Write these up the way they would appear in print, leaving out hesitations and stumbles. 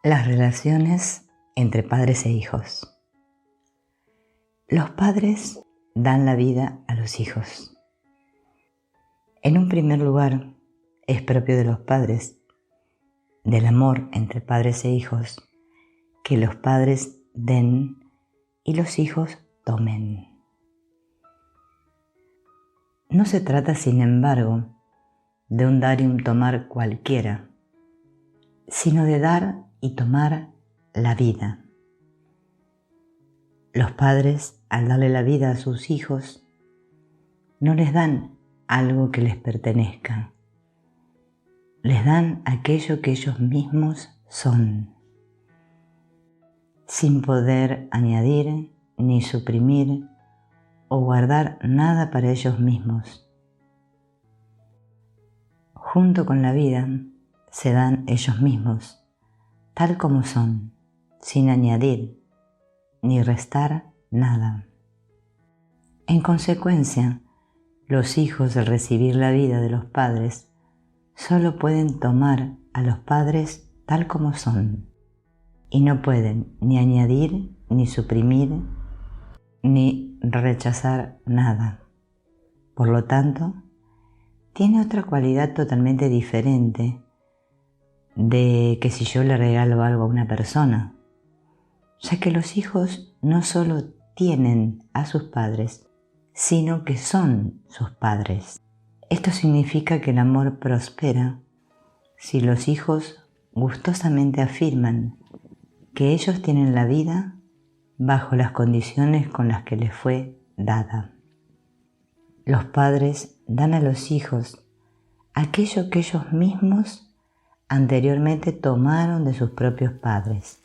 Las relaciones entre padres e hijos. Los padres dan la vida a los hijos. En un primer lugar, es propio de los padres, del amor entre padres e hijos, que los padres den y los hijos tomen. No se trata, sin embargo, de un dar y un tomar cualquiera, sino de dar y tomar la vida. Los padres, al darle la vida a sus hijos, no les dan algo que les pertenezca, les dan aquello que ellos mismos son, sin poder añadir ni suprimir o guardar nada para ellos mismos. Junto con la vida se dan ellos mismos, tal como son, sin añadir ni restar nada. En consecuencia, los hijos, al recibir la vida de los padres, solo pueden tomar a los padres tal como son, y no pueden ni añadir, ni suprimir, ni rechazar nada. Por lo tanto, tiene otra cualidad totalmente diferente de que si yo le regalo algo a una persona, ya que los hijos no solo tienen a sus padres, sino que son sus padres. Esto significa que el amor prospera si los hijos gustosamente afirman que ellos tienen la vida bajo las condiciones con las que les fue dada. Los padres dan a los hijos aquello que ellos mismos anteriormente tomaron de sus propios padres,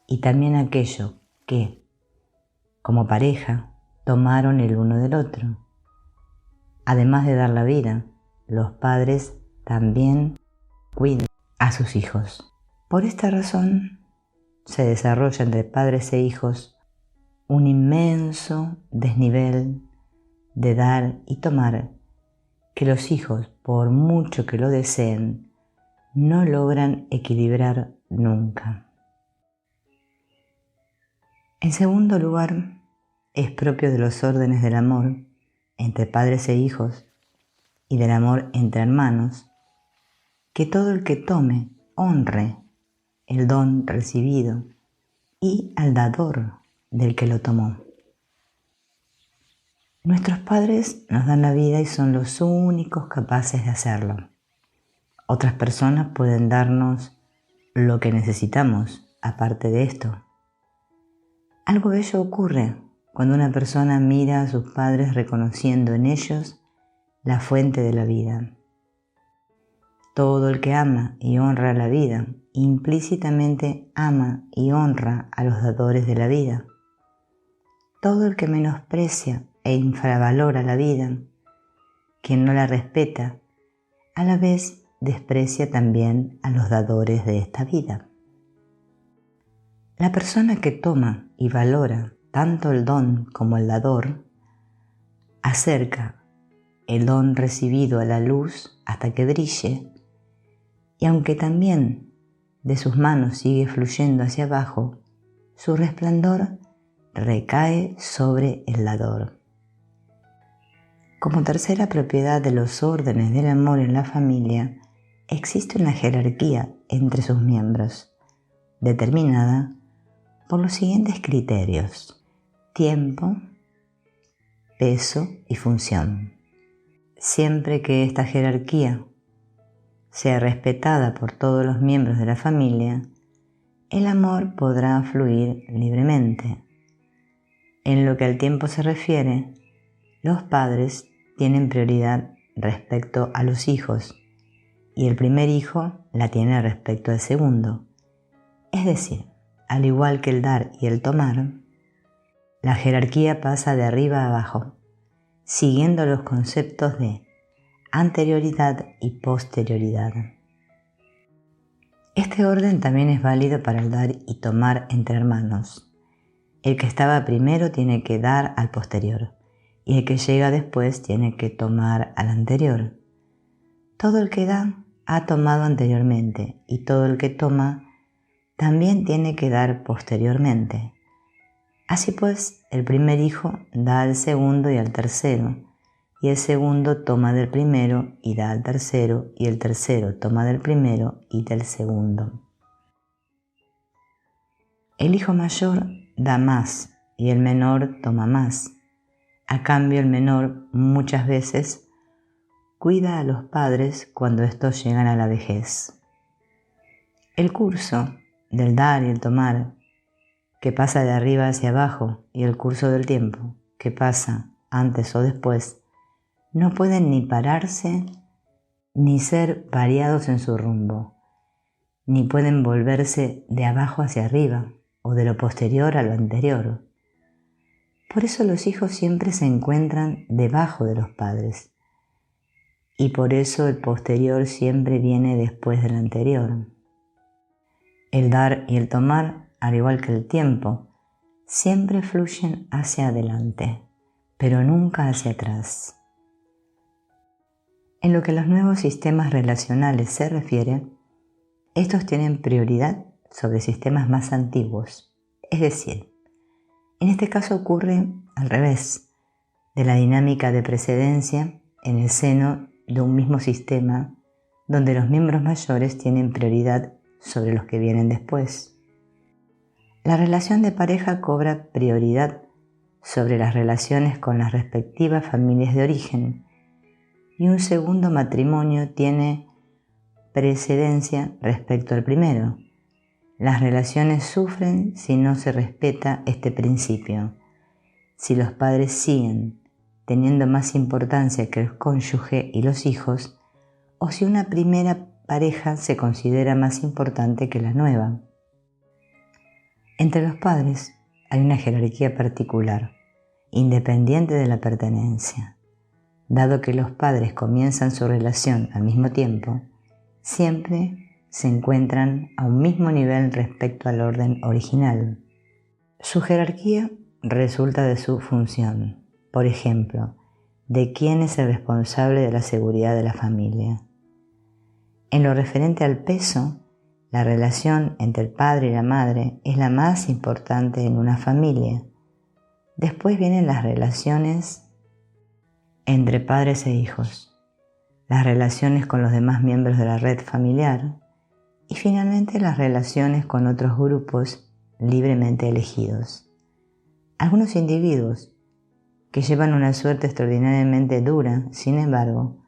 y también aquello que, como pareja, tomaron el uno del otro. Además de dar la vida, los padres también cuidan a sus hijos. Por esta razón, se desarrolla entre padres e hijos un inmenso desnivel de dar y tomar que los hijos, por mucho que lo deseen, no logran equilibrar nunca. En segundo lugar, es propio de los órdenes del amor entre padres e hijos y del amor entre hermanos, que todo el que tome honre el don recibido y al dador del que lo tomó. Nuestros padres nos dan la vida y son los únicos capaces de hacerlo. Otras personas pueden darnos lo que necesitamos, aparte de esto. Algo bello ocurre cuando una persona mira a sus padres reconociendo en ellos la fuente de la vida. Todo el que ama y honra la vida, implícitamente ama y honra a los dadores de la vida. Todo el que menosprecia e infravalora la vida, quien no la respeta, a la vez desprecia también a los dadores de esta vida. La persona que toma y valora tanto el don como el dador, acerca el don recibido a la luz hasta que brille, y aunque también de sus manos sigue fluyendo hacia abajo, su resplandor recae sobre el dador. Como tercera propiedad de los órdenes del amor en la familia, existe una jerarquía entre sus miembros, determinada por los siguientes criterios: tiempo, peso y función. Siempre que esta jerarquía sea respetada por todos los miembros de la familia, el amor podrá fluir libremente. En lo que al tiempo se refiere, los padres tienen prioridad respecto a los hijos y el primer hijo la tiene respecto al segundo. Es decir, al igual que el dar y el tomar, la jerarquía pasa de arriba a abajo, siguiendo los conceptos de anterioridad y posterioridad. Este orden también es válido para el dar y tomar entre hermanos. El que estaba primero tiene que dar al posterior, y el que llega después tiene que tomar al anterior. Todo el que da ha tomado anteriormente, y todo el que toma también tiene que dar posteriormente. Así pues, el primer hijo da al segundo y al tercero, y el segundo toma del primero y da al tercero, y el tercero toma del primero y del segundo. El hijo mayor da más y el menor toma más. A cambio, el menor muchas veces cuida a los padres cuando estos llegan a la vejez. El curso del dar y el tomar, que pasa de arriba hacia abajo, y el curso del tiempo, que pasa antes o después, no pueden ni pararse ni ser variados en su rumbo, ni pueden volverse de abajo hacia arriba o de lo posterior a lo anterior. Por eso los hijos siempre se encuentran debajo de los padres, y por eso el posterior siempre viene después del anterior. El dar y el tomar, al igual que el tiempo, siempre fluyen hacia adelante, pero nunca hacia atrás. En lo que a los nuevos sistemas relacionales se refiere, estos tienen prioridad sobre sistemas más antiguos. Es decir, en este caso ocurre al revés de la dinámica de precedencia en el seno de un mismo sistema donde los miembros mayores tienen prioridad sobre los que vienen después. La relación de pareja cobra prioridad sobre las relaciones con las respectivas familias de origen, y un segundo matrimonio tiene precedencia respecto al primero. Las relaciones sufren si no se respeta este principio. Si los padres siguen teniendo más importancia que el cónyuge y los hijos, o si una primera pareja se considera más importante que la nueva. Entre los padres hay una jerarquía particular, independiente de la pertenencia. Dado que los padres comienzan su relación al mismo tiempo, siempre se encuentran a un mismo nivel respecto al orden original. Su jerarquía resulta de su función, por ejemplo, de quién es el responsable de la seguridad de la familia. En lo referente al peso, la relación entre el padre y la madre es la más importante en una familia. Después vienen las relaciones entre padres e hijos, las relaciones con los demás miembros de la red familiar y finalmente las relaciones con otros grupos libremente elegidos. Algunos individuos que llevan una suerte extraordinariamente dura, sin embargo,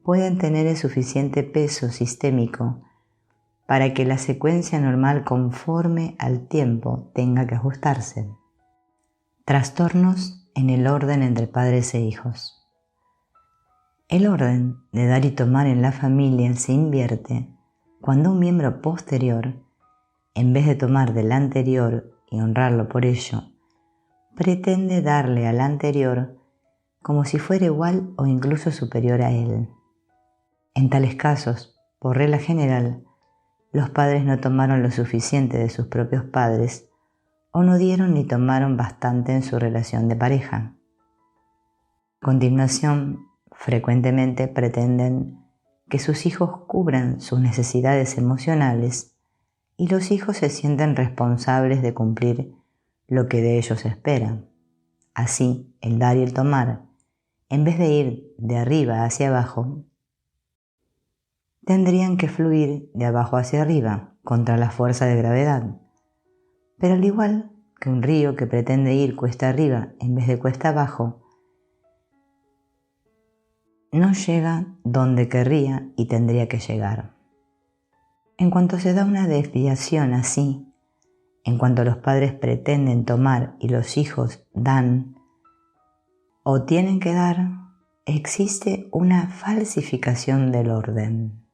pueden tener el suficiente peso sistémico para que la secuencia normal conforme al tiempo tenga que ajustarse. Trastornos en el orden entre padres e hijos. El orden de dar y tomar en la familia se invierte cuando un miembro posterior, en vez de tomar del anterior y honrarlo por ello, pretende darle al anterior como si fuera igual o incluso superior a él. En tales casos, por regla general, los padres no tomaron lo suficiente de sus propios padres o no dieron ni tomaron bastante en su relación de pareja. A continuación, frecuentemente pretenden que sus hijos cubran sus necesidades emocionales y los hijos se sienten responsables de cumplir lo que de ellos esperan. Así, el dar y el tomar, en vez de ir de arriba hacia abajo, tendrían que fluir de abajo hacia arriba contra la fuerza de gravedad. Pero al igual que un río que pretende ir cuesta arriba en vez de cuesta abajo, no llega donde querría y tendría que llegar. En cuanto se da una desviación así, en cuanto los padres pretenden tomar y los hijos dan o tienen que dar, existe una falsificación del orden.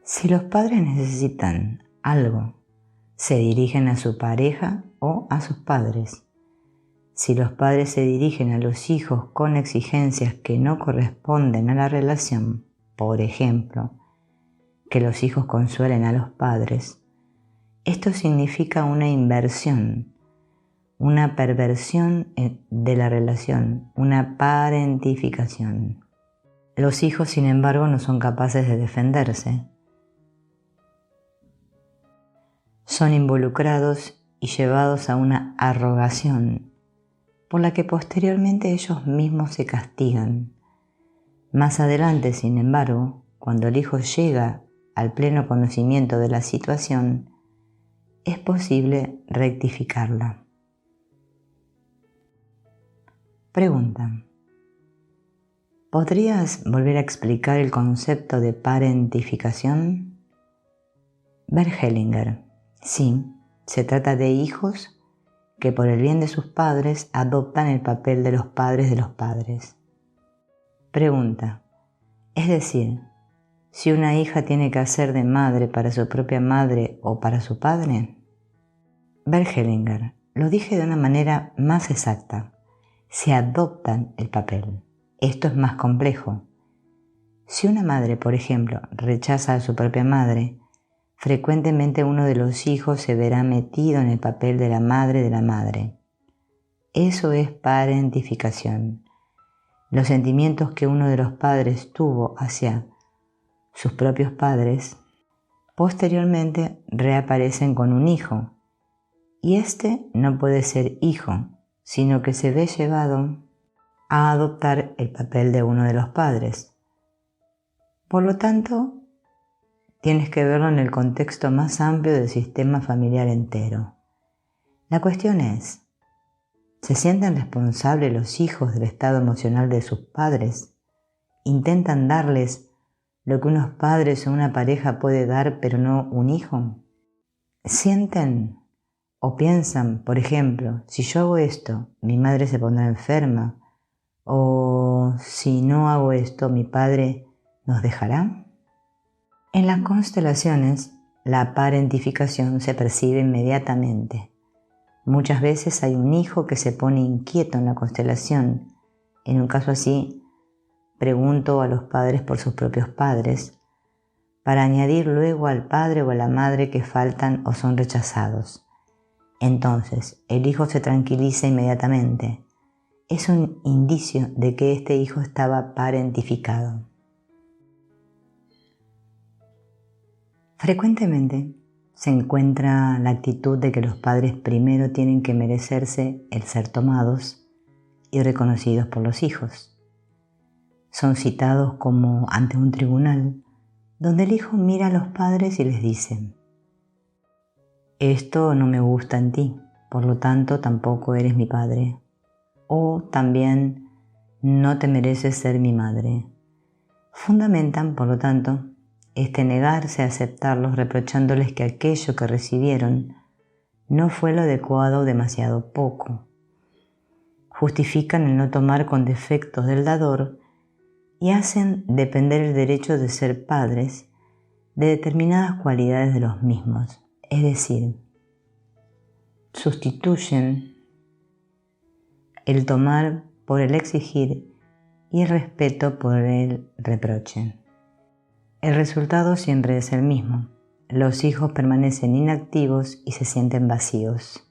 Si los padres necesitan algo, se dirigen a su pareja o a sus padres. Si los padres se dirigen a los hijos con exigencias que no corresponden a la relación, por ejemplo, que los hijos consuelen a los padres, esto significa una inversión, una perversión de la relación, una parentificación. Los hijos, sin embargo, no son capaces de defenderse. son involucrados y llevados a una arrogación por la que posteriormente ellos mismos se castigan. Más adelante, sin embargo, cuando el hijo llega al pleno conocimiento de la situación, es posible rectificarla. Pregunta: ¿podrías volver a explicar el concepto de parentificación? Bert Hellinger: sí, se trata de hijos que por el bien de sus padres adoptan el papel de los padres. Pregunta: es decir, si una hija tiene que hacer de madre para su propia madre o para su padre. Bert Hellinger: lo dije de una manera más exacta. Se adoptan el papel. Esto es más complejo. Si una madre, por ejemplo, rechaza a su propia madre, frecuentemente uno de los hijos se verá metido en el papel de la madre. Eso es parentificación. Los sentimientos que uno de los padres tuvo hacia sus propios padres, posteriormente reaparecen con un hijo, y este no puede ser hijo, sino que se ve llevado a adoptar el papel de uno de los padres. Por lo tanto, tienes que verlo en el contexto más amplio del sistema familiar entero. La cuestión es: ¿se sienten responsables los hijos del estado emocional de sus padres? ¿Intentan darles lo que unos padres o una pareja puede dar pero no un hijo? ¿Sienten o piensan, por ejemplo, si yo hago esto, mi madre se pondrá enferma? ¿O si no hago esto, mi padre nos dejará? En las constelaciones, la parentificación se percibe inmediatamente. Muchas veces hay un hijo que se pone inquieto en la constelación. En un caso así, pregunto a los padres por sus propios padres, para añadir luego al padre o a la madre que faltan o son rechazados. Entonces, el hijo se tranquiliza inmediatamente. Es un indicio de que este hijo estaba parentificado. Frecuentemente se encuentra la actitud de que los padres primero tienen que merecerse el ser tomados y reconocidos por los hijos. Son citados como ante un tribunal, donde el hijo mira a los padres y les dice: esto no me gusta en ti, por lo tanto tampoco eres mi padre. O también, no te mereces ser mi madre. Fundamentan, por lo tanto, este negarse a aceptarlos, reprochándoles que aquello que recibieron no fue lo adecuado o demasiado poco. Justifican el no tomar con defectos del dador y hacen depender el derecho de ser padres de determinadas cualidades de los mismos. Es decir, sustituyen el tomar por el exigir y el respeto por el reproche. El resultado siempre es el mismo. Los hijos permanecen inactivos y se sienten vacíos.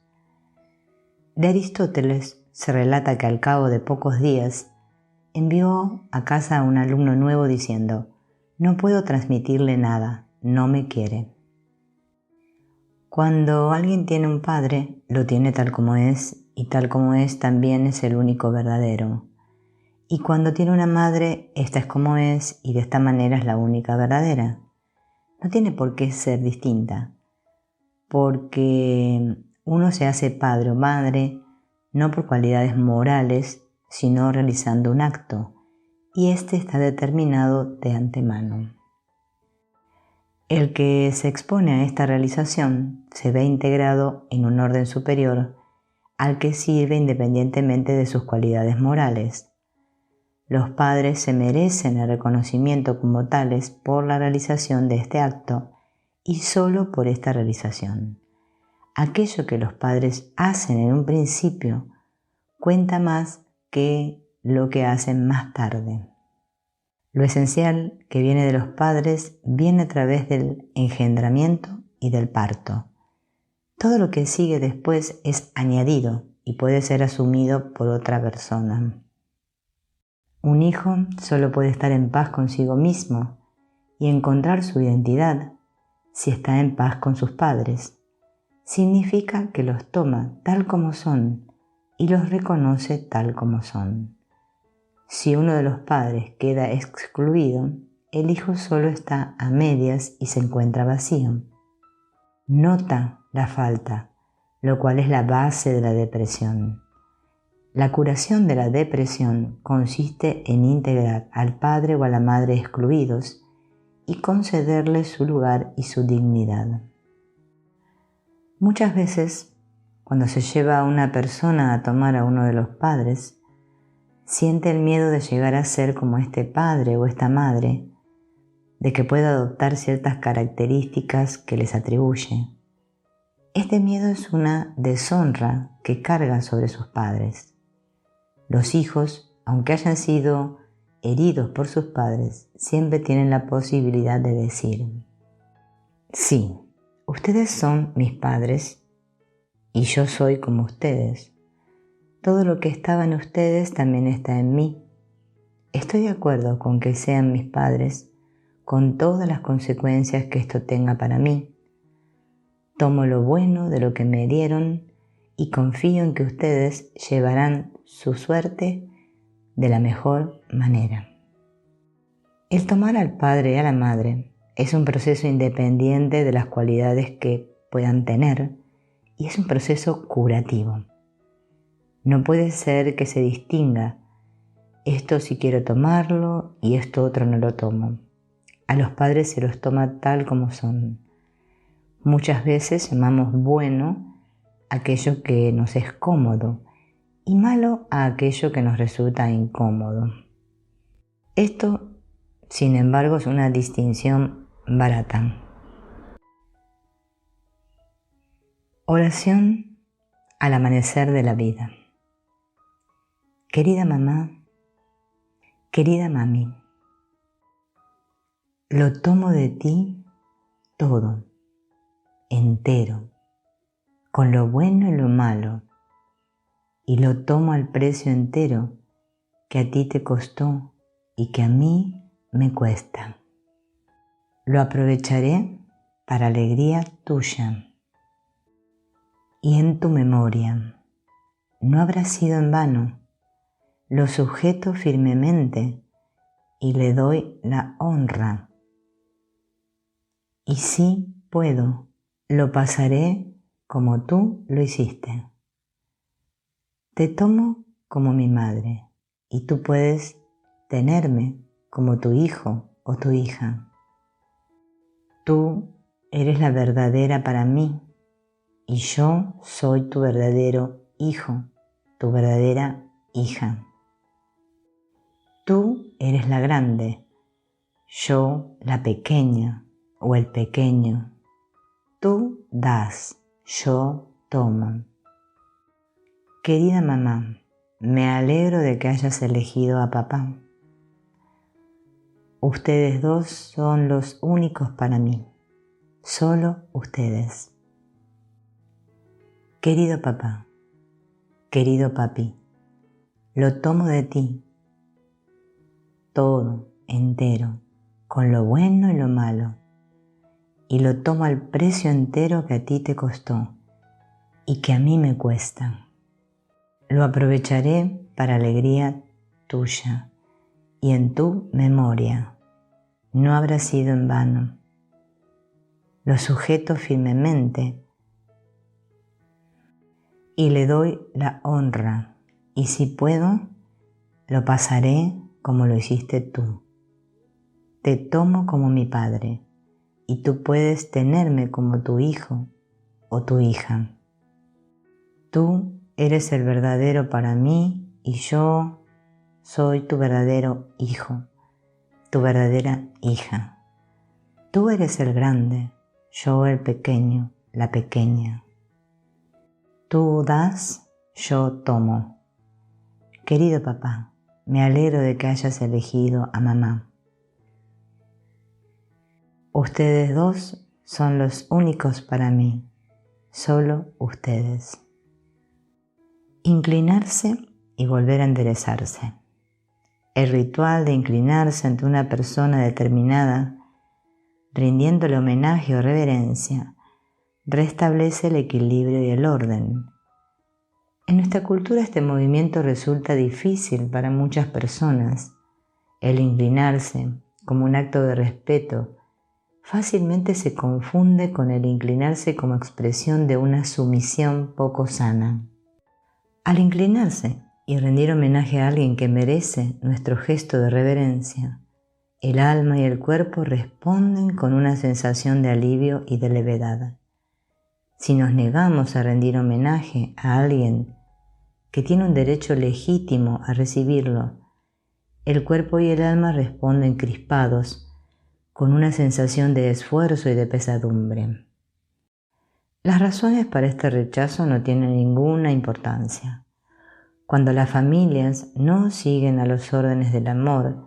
De Aristóteles se relata que al cabo de pocos días envió a casa a un alumno nuevo diciendo: no puedo transmitirle nada, no me quiere. Cuando alguien tiene un padre, lo tiene tal como es, y tal como es también es el único verdadero. Y cuando tiene una madre, esta es como es, y de esta manera es la única verdadera. No tiene por qué ser distinta, porque uno se hace padre o madre no por cualidades morales, sino realizando un acto, y este está determinado de antemano. El que se expone a esta realización se ve integrado en un orden superior al que sirve independientemente de sus cualidades morales. Los padres se merecen el reconocimiento como tales por la realización de este acto y solo por esta realización. Aquello que los padres hacen en un principio cuenta más que lo que hacen más tarde. Lo esencial que viene de los padres viene a través del engendramiento y del parto. Todo lo que sigue después es añadido y puede ser asumido por otra persona. Un hijo solo puede estar en paz consigo mismo y encontrar su identidad si está en paz con sus padres. significa que los toma tal como son y los reconoce tal como son. Si uno de los padres queda excluido, el hijo solo está a medias y se encuentra vacío. Nota la falta, lo cual es la base de la depresión. La curación de la depresión consiste en integrar al padre o a la madre excluidos y concederles su lugar y su dignidad. Muchas veces, cuando se lleva a una persona a tomar a uno de los padres, siente el miedo de llegar a ser como este padre o esta madre, de que pueda adoptar ciertas características que les atribuye. Este miedo es una deshonra que carga sobre sus padres. Los hijos, aunque hayan sido heridos por sus padres, siempre tienen la posibilidad de decir: sí, ustedes son mis padres y yo soy como ustedes. Todo lo que estaba en ustedes también está en mí. Estoy de acuerdo con que sean mis padres, con todas las consecuencias que esto tenga para mí. Tomo lo bueno de lo que me dieron y confío en que ustedes llevarán su suerte de la mejor manera. El tomar al padre y a la madre es un proceso independiente de las cualidades que puedan tener y es un proceso curativo. No puede ser que se distinga: esto sí quiero tomarlo y esto otro no lo tomo. A los padres se los toma tal como son. Muchas veces llamamos bueno aquello que nos es cómodo y malo a aquello que nos resulta incómodo. Esto, sin embargo, es una distinción barata. Oración al amanecer de la vida. Querida mamá, querida mami, lo tomo de ti todo, entero, con lo bueno y lo malo, y lo tomo al precio entero que a ti te costó y que a mí me cuesta. Lo aprovecharé para alegría tuya y en tu memoria. No habrá sido en vano. Lo sujeto firmemente y le doy la honra. Y si puedo, lo pasaré como tú lo hiciste. Te tomo como mi madre y tú puedes tenerme como tu hijo o tu hija. Tú eres la verdadera para mí y yo soy tu verdadero hijo, tu verdadera hija. Tú eres la grande, yo la pequeña o el pequeño. Tú das, yo tomo. Querida mamá, me alegro de que hayas elegido a papá. Ustedes dos son los únicos para mí, solo ustedes. Querido papá, querido papi, lo tomo de ti, todo, entero, con lo bueno y lo malo, y lo tomo al precio entero que a ti te costó y que a mí me cuesta. Lo aprovecharé para alegría tuya y en tu memoria. No habrá sido en vano. Lo sujeto firmemente y le doy la honra, y si puedo, lo pasaré como lo hiciste tú. Te tomo como mi padre, y tú puedes tenerme como tu hijo o tu hija. Tú eres el verdadero para mí y yo soy tu verdadero hijo, tu verdadera hija. Tú eres el grande, yo el pequeño, la pequeña. Tú das, yo tomo. Querido papá, me alegro de que hayas elegido a mamá. Ustedes dos son los únicos para mí, solo ustedes. Inclinarse y volver a enderezarse. El ritual de inclinarse ante una persona determinada, rindiéndole homenaje o reverencia, restablece el equilibrio y el orden. En nuestra cultura este movimiento resulta difícil para muchas personas. El inclinarse, como un acto de respeto, fácilmente se confunde con el inclinarse como expresión de una sumisión poco sana. Al inclinarse y rendir homenaje a alguien que merece nuestro gesto de reverencia, el alma y el cuerpo responden con una sensación de alivio y de levedad. Si nos negamos a rendir homenaje a alguien que tiene un derecho legítimo a recibirlo, el cuerpo y el alma responden crispados, con una sensación de esfuerzo y de pesadumbre. Las razones para este rechazo no tienen ninguna importancia. Cuando las familias no siguen a los órdenes del amor,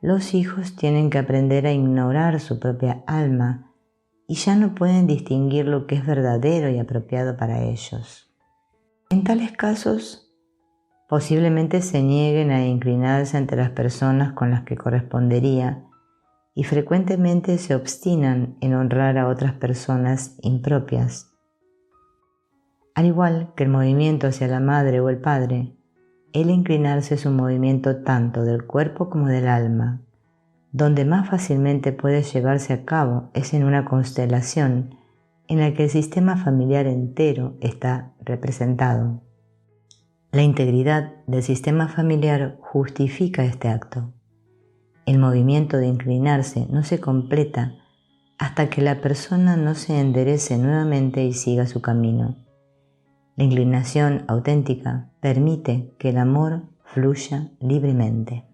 los hijos tienen que aprender a ignorar su propia alma y ya no pueden distinguir lo que es verdadero y apropiado para ellos. En tales casos, posiblemente se nieguen a inclinarse ante las personas con las que correspondería y frecuentemente se obstinan en honrar a otras personas impropias. Al igual que el movimiento hacia la madre o el padre, el inclinarse es un movimiento tanto del cuerpo como del alma. Donde más fácilmente puede llevarse a cabo es en una constelación en la que el sistema familiar entero está representado. La integridad del sistema familiar justifica este acto. El movimiento de inclinarse no se completa hasta que la persona no se enderece nuevamente y siga su camino. La inclinación auténtica permite que el amor fluya libremente.